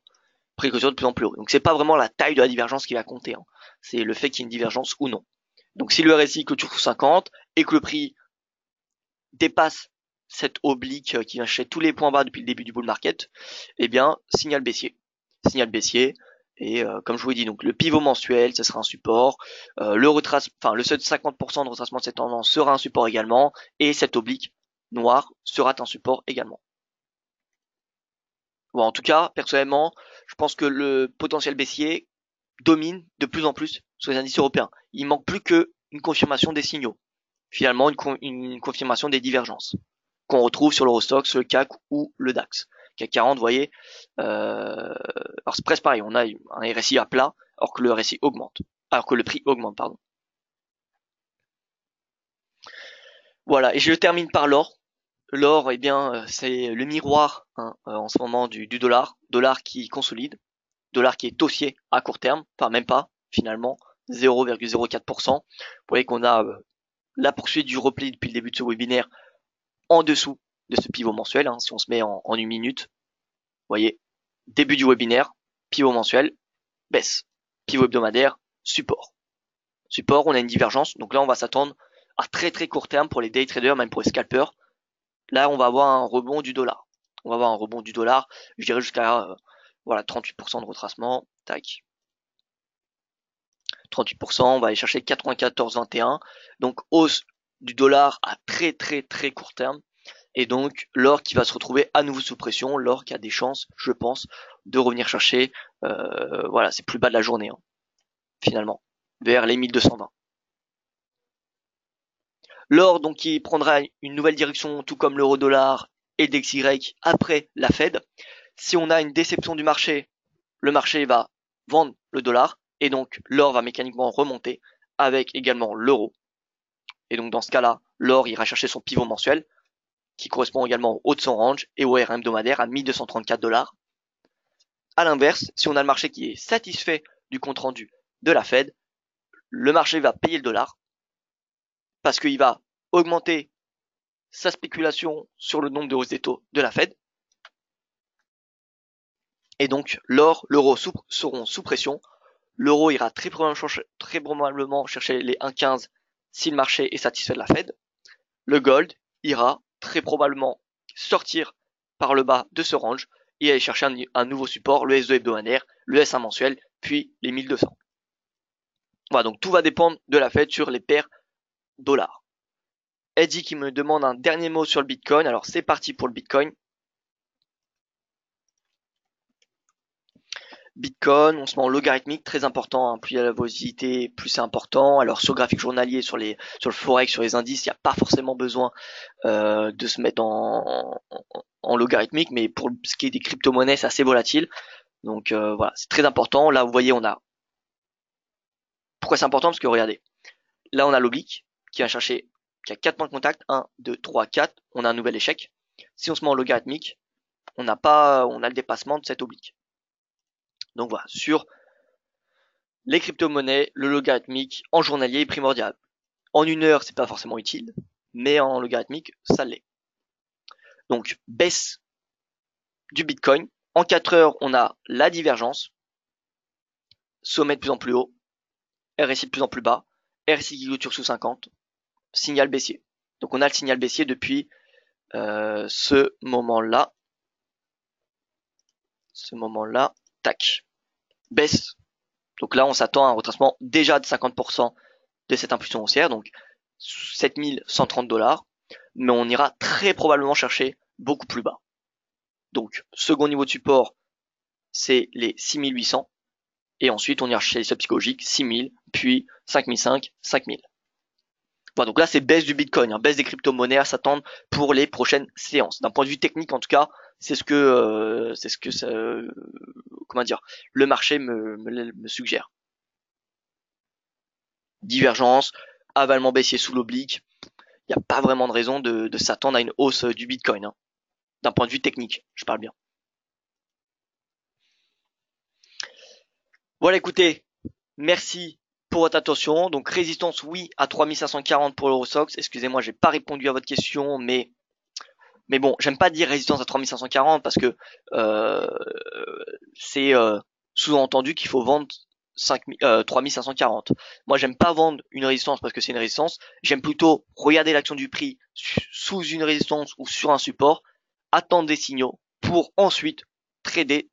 Prix de clôture de plus en plus haut. Donc c'est pas vraiment la taille de la divergence qui va compter. C'est le fait qu'il y ait une divergence ou non. Donc si le RSI clôture sous 50 et que le prix dépasse cette oblique qui vient chercher tous les points bas depuis le début du bull market, eh bien signal baissier. Signal baissier. Et comme je vous l'ai dit, donc le pivot mensuel, ce sera un support. Le seuil de 50% de retracement de cette tendance sera un support également. Et cette oblique noire sera un support également. Bon, en tout cas, personnellement, je pense que le potentiel baissier domine de plus en plus sur les indices européens. Il manque plus qu'une confirmation des signaux. Finalement, une confirmation des divergences qu'on retrouve sur l'Eurostoxx, le CAC ou le DAX. CAC 40, vous voyez, alors c'est presque pareil, on a un RSI à plat, alors que le RSI augmente, alors que le prix augmente, pardon. Voilà, et je termine par l'or. L'or, eh bien, c'est le miroir en ce moment du dollar qui consolide, dollar qui est haussier à court terme, enfin même pas, finalement, 0,04%. Vous voyez qu'on a la poursuite du repli depuis le début de ce webinaire en dessous de ce pivot mensuel, si on se met en une minute. Vous voyez, début du webinaire, pivot mensuel, baisse. Pivot hebdomadaire, support. Support, on a une divergence, donc là on va s'attendre à très très court terme pour les day traders, même pour les scalpers. Là on va avoir un rebond du dollar. On va avoir un rebond du dollar, je dirais jusqu'à 38% de retracement. Tac. 38%, on va aller chercher 94,21. Donc hausse du dollar à très très très court terme. Et donc l'or qui va se retrouver à nouveau sous pression, l'or qui a des chances, je pense, de revenir chercher, voilà, c'est plus bas de la journée, hein, finalement, vers les 1220. L'or donc qui prendra une nouvelle direction, tout comme l'euro-dollar et le DXY après la Fed. Si on a une déception du marché, le marché va vendre le dollar et donc l'or va mécaniquement remonter avec également l'euro. Et donc dans ce cas-là, l'or ira chercher son pivot mensuel qui correspond également au haut de son range et au RM hebdomadaire à 1234 $. À l'inverse, si on a le marché qui est satisfait du compte rendu de la Fed, le marché va payer le dollar parce qu'il va augmenter sa spéculation sur le nombre de hausses des taux de la Fed. Et donc l'or, l'euro seront sous pression. L'euro ira très probablement chercher les 1,15 si le marché est satisfait de la Fed. Le gold ira très probablement sortir par le bas de ce range et aller chercher un nouveau support, le S2 hebdomadaire, le S1 mensuel, puis les 1200. Voilà, donc tout va dépendre de la Fed sur les paires dollars. Eddie qui me demande un dernier mot sur le Bitcoin. Alors c'est parti pour le Bitcoin. Bitcoin, on se met en logarithmique, très important, hein. Plus il y a la volatilité, plus c'est important. Alors sur le graphique journalier, sur le forex, sur les indices, il n'y a pas forcément besoin de se mettre en logarithmique, mais pour ce qui est des crypto-monnaies, c'est assez volatile. Donc voilà, c'est très important. Là, vous voyez, on a... Pourquoi c'est important? Parce que regardez, là on a l'oblique qui va chercher, qui a 4 points de contact, 1, 2, 3, 4, on a un nouvel échec. Si on se met en logarithmique, on a le dépassement de cet oblique. Donc voilà, sur les crypto-monnaies, le logarithmique en journalier est primordial. En une heure, c'est pas forcément utile, mais en logarithmique, ça l'est. Donc, baisse du Bitcoin. En 4 heures, on a la divergence. Sommet de plus en plus haut. RSI de plus en plus bas. RSI qui clôture sous 50. Signal baissier. Donc, on a le signal baissier depuis ce moment-là. Tac. Baisse. Donc là, on s'attend à un retracement déjà de 50% de cette impulsion haussière. Donc, 7130 $. Mais on ira très probablement chercher beaucoup plus bas. Donc, second niveau de support, c'est les 6800. Et ensuite, on ira chercher les seuils psychologiques, 6000, puis 5005, 5000. Voilà, donc là, c'est baisse du Bitcoin, hein, baisse des crypto-monnaies à s'attendre pour les prochaines séances. D'un point de vue technique, en tout cas, c'est ce que le marché me suggère. Divergence, avalement baissier sous l'oblique. Il n'y a pas vraiment de raison de s'attendre à une hausse du Bitcoin, hein. D'un point de vue technique, je parle bien. Voilà, écoutez, merci pour votre attention. Donc résistance, oui, à 3540 pour l'Eurostoxx. Excusez-moi, j'ai pas répondu à votre question, mais bon, j'aime pas dire résistance à 3540 parce que c'est sous-entendu qu'il faut vendre 3540. Moi, j'aime pas vendre une résistance parce que c'est une résistance. J'aime plutôt regarder l'action du prix sous une résistance ou sur un support, attendre des signaux pour ensuite trader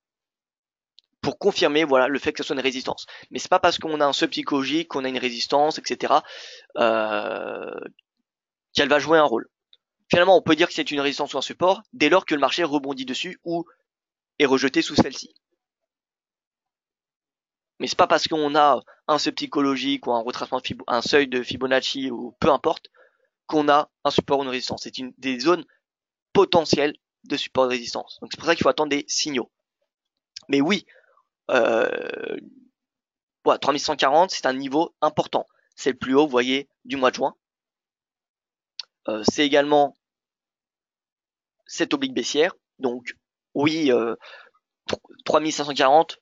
pour confirmer voilà le fait que ce soit une résistance. Mais c'est pas parce qu'on a un seuil psychologique, qu'on a une résistance, etc. Qu'elle va jouer un rôle. Finalement, on peut dire que c'est une résistance ou un support dès lors que le marché rebondit dessus ou est rejeté sous celle-ci. Mais c'est pas parce qu'on a un seuil psychologique ou un retracement un seuil de Fibonacci ou peu importe qu'on a un support ou une résistance. C'est des zones potentielles de support de résistance. Donc c'est pour ça qu'il faut attendre des signaux. Mais oui, 3140, c'est un niveau important. C'est le plus haut, vous voyez, du mois de juin. C'est également cette oblique baissière. Donc oui, 3540,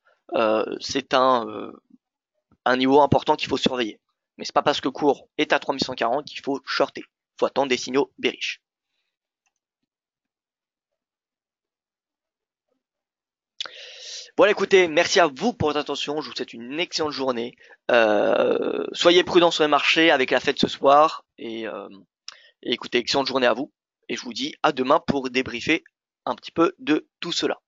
c'est un niveau important qu'il faut surveiller. Mais c'est pas parce que le cours est à 3140 qu'il faut shorter. Il faut attendre des signaux bearish. Voilà, écoutez, merci à vous pour votre attention. Je vous souhaite une excellente journée. Soyez prudents sur les marchés avec la fête ce soir. Et écoutez, excellente journée à vous. Et je vous dis à demain pour débriefer un petit peu de tout cela.